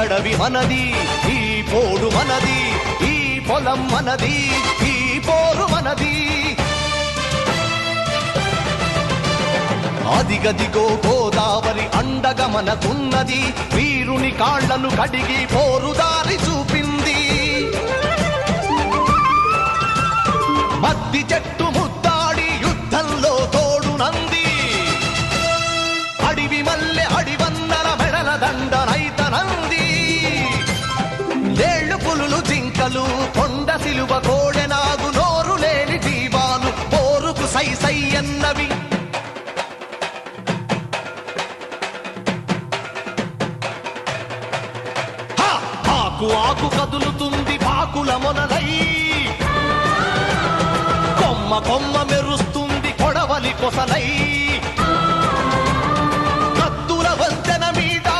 అడవి మనది, ఈ పోడు మనది, ఈ పొలం మనది, ఈ పోరు మనది. అదిగదిగో గోదావరి అండగా మనకున్నది, వీరుని కాళ్లను కడిగి పోరుదారి చూపింది. మద్ది చెట్టు ముద్దాడి యుద్ధంలో తోడునంది, అడివి మల్లె అడివన్నర మెడల దండనైతనంది. లేళ్లు పులులు జింకలు కొండ సిలువ కోడెనాగు నోరు లేని జీవాలు పోరుకు సై సై అన్నవి. ఆకు ఆకు కదులుతుంది పాకుల మొనలై, కొమ్మ కొమ్మ మెరుస్తుంది కొడవలి కొసలై.